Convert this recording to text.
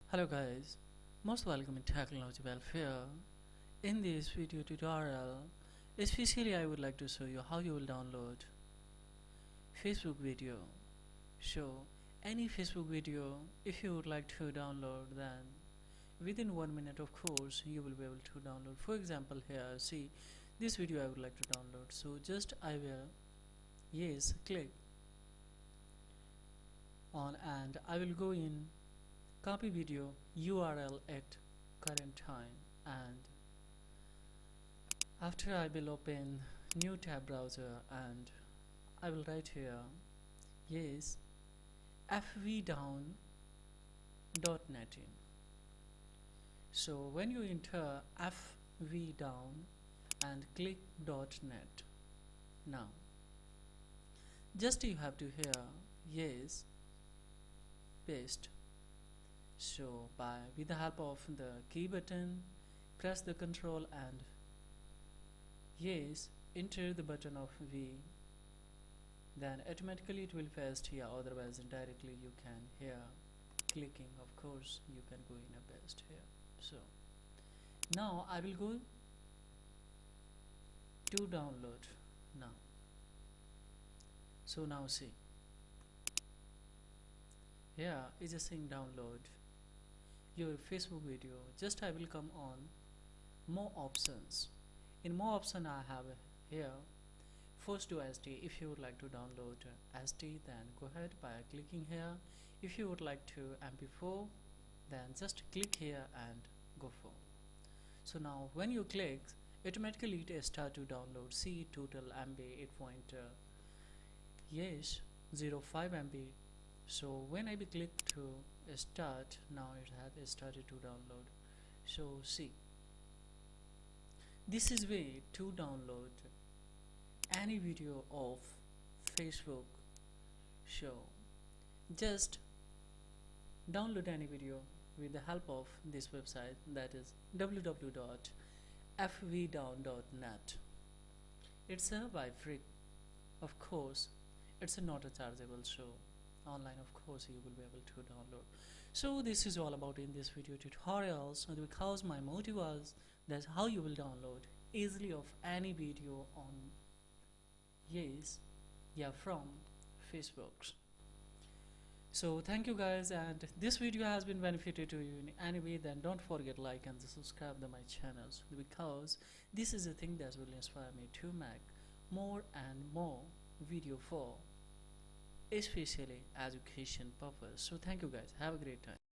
Hello guys, most welcome in Technology Welfare. In this video tutorial, especially I would like to show you how you will download Facebook video. So any Facebook video, if you would like to download, then within 1 minute of course you will be able to download. For example, here see this video I would like to download. So just I will click on and I will go in copy video URL at current time, and after I will open new tab browser and I will write here fvdown.net in. So when you enter fvdown and click .net, now just you have to here paste. So with the help of the key button, press the control and enter the button of V, then automatically it will paste here, otherwise directly you can here clicking, of course you can go in a paste here. So now I will go to download now. So now see, here is a saying download your Facebook video. Just I will come on more options. In more option I have here first to SD. If you would like to download SD, then go ahead by clicking here. If you would like to MP4, then just click here and go for. So now when you click, automatically it start to download. See total MB 8.05 MB. So when I will click to start, now it has started to download. So see, this is way to download any video of Facebook. So just download any video with the help of this website, that is www.fvdown.net. it's by free, of course. It's not a chargeable, so online of course you will be able to download. So this is all about in this video tutorials, because my motive was that how you will download easily of any video on from Facebook. So thank you guys, and this video has been benefited to you in any way, then don't forget like and subscribe to my channels, because this is a thing that will inspire me to make more and more video for especially education purpose. So thank you guys, have a great time.